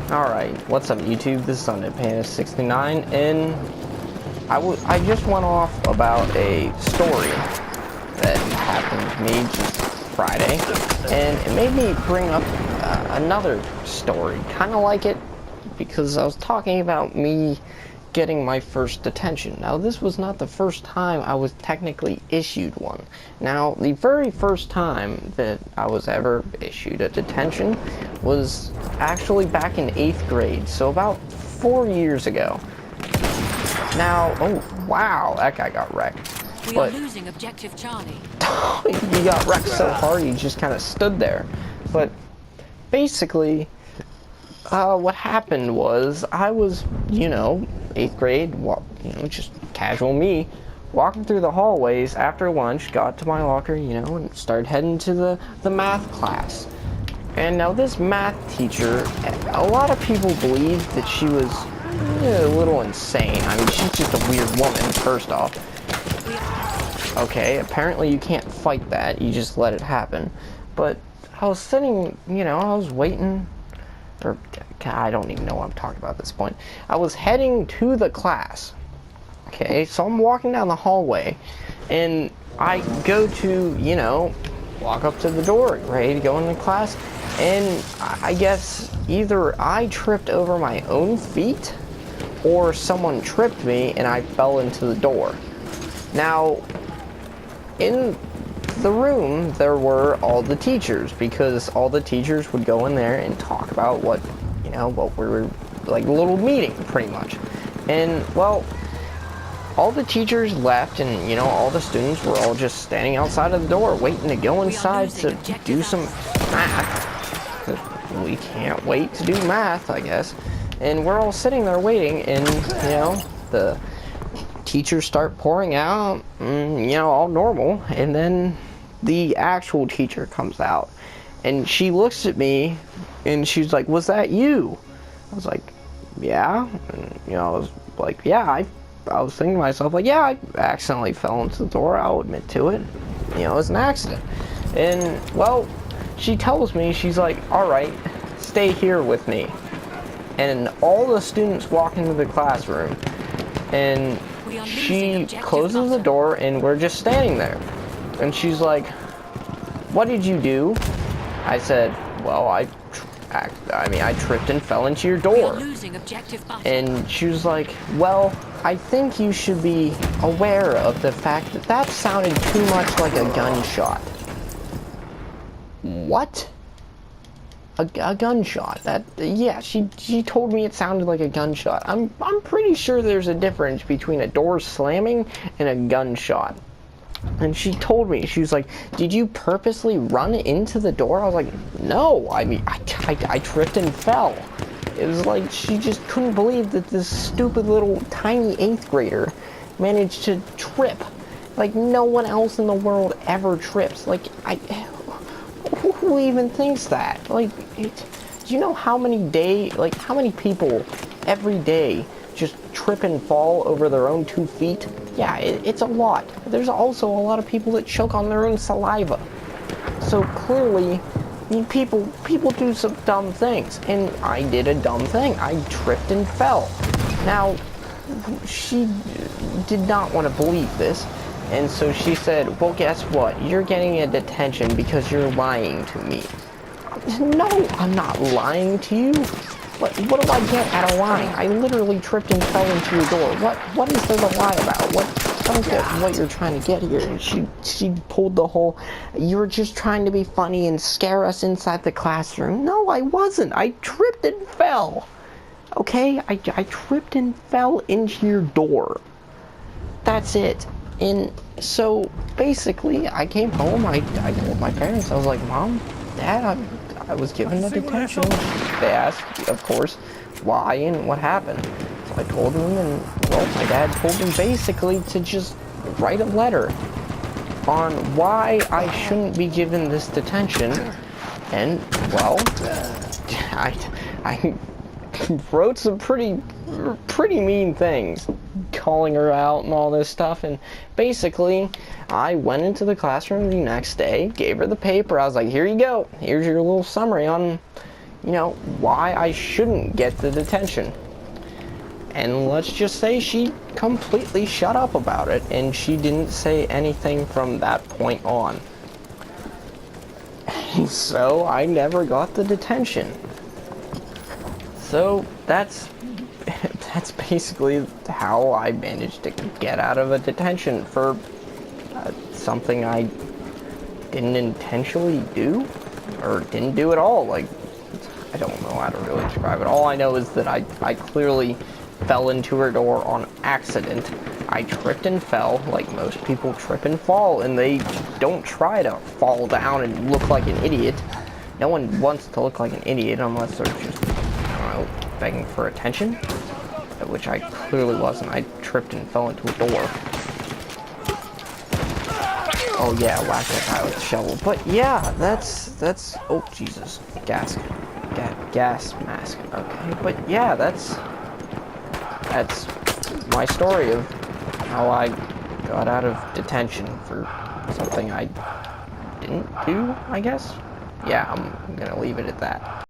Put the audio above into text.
Alright, what's up YouTube? This is Panda69, and I just went off about a story that happened to me just Friday, and it made me bring up another story, kind of like it, because I was talking about me getting my first detention. Now, this was not the first time I was technically issued one. Now, the very first time that I was ever issued a detention was actually back in 8th grade, so about 4 years ago. Now, oh, wow, that guy got wrecked. We are losing objective Charlie. He got wrecked so hard he just kind of stood there. But basically, what happened was I was, 8th grade, just casual me, walking through the hallways after lunch, got to my locker, and started heading to the math class. And now this math teacher, a lot of people believe that she was a little insane. I mean, she's just a weird woman, first off. Okay, apparently you can't fight that, you just let it happen. But I was sitting, I was waiting, or I don't even know what I'm talking about at this point. I was heading to the class. Okay, so I'm walking down the hallway, and I go to, walk up to the door, ready to go into class, and I guess either I tripped over my own feet, or someone tripped me and I fell into the door. Now, in the room, there were all the teachers, because all the teachers would go in there and talk about what we were, like a little meeting, pretty much. And, well, all the teachers left, and, all the students were all just standing outside of the door, waiting to go inside to do some math. 'Cause we can't wait to do math, I guess. And we're all sitting there waiting, and, the teachers start pouring out, all normal, and then the actual teacher comes out, and she looks at me, and she's like, "Was that you?" I was like, "Yeah," and, I was like, "Yeah, I was thinking to myself, like, yeah, I accidentally fell into the door, I'll admit to it, it was an accident." And, well, she tells me, she's like, "Alright, stay here with me." And all the students walk into the classroom, and she closes the door, and we're just standing there. And she's like, "What did you do?" I said, "Well, I tripped and fell into your door." And she was like, "Well, I think you should be aware of the fact that that sounded too much like a gunshot." What? A gunshot? Yeah, she told me it sounded like a gunshot. I'm pretty sure there's a difference between a door slamming and a gunshot. And she told me, she was like, "Did you purposely run into the door?" I was like, "No, I mean, I tripped and fell." It was like she just couldn't believe that this stupid little tiny 8th grader managed to trip. Like, no one else in the world ever trips. Like, who even thinks that? Like, do you know how many people every day just trip and fall over their own 2 feet? Yeah, it's a lot. There's also a lot of people that choke on their own saliva. So clearly, people do some dumb things, and I did a dumb thing. I tripped and fell. Now, she did not want to believe this, and so she said, "Well, guess what? You're getting a detention because you're lying to me." No, I'm not lying to you. What do I get out of lying? I literally tripped and fell into your door. What is there to lie about? I don't get what you're trying to get here. And she pulled the whole, "You were just trying to be funny and scare us inside the classroom." No, I wasn't. I tripped and fell. Okay? I tripped and fell into your door. That's it. And so, basically, I came home, I told my parents, I was like, "Mom, Dad, I was given a detention." They asked, of course, why and what happened. So I told them, and, well, my dad told me basically to just write a letter on why I shouldn't be given this detention. And, well, I wrote some pretty mean things, calling her out and all this stuff, and basically I went into the classroom the next day, gave her the paper. I was like, "Here you go, here's your little summary on you know, why I shouldn't get the detention. And let's just say she completely shut up about it, and she didn't say anything from that point on. And so I never got the detention. So that's basically how I managed to get out of a detention for something I didn't intentionally do, or didn't do at all. Like, I don't know how to really describe it. All I know is that I clearly fell into her door on accident. I tripped and fell, like most people trip and fall, and they don't try to fall down and look like an idiot. No one wants to look like an idiot unless they're just, I don't know, begging for attention, which I clearly wasn't. I tripped and fell into a door. Oh yeah, whack that guy with a shovel. But yeah, that's, oh Jesus, gas mask. Okay, but yeah, that's my story of how I got out of detention for something I didn't do, I guess. Yeah, I'm gonna leave it at that.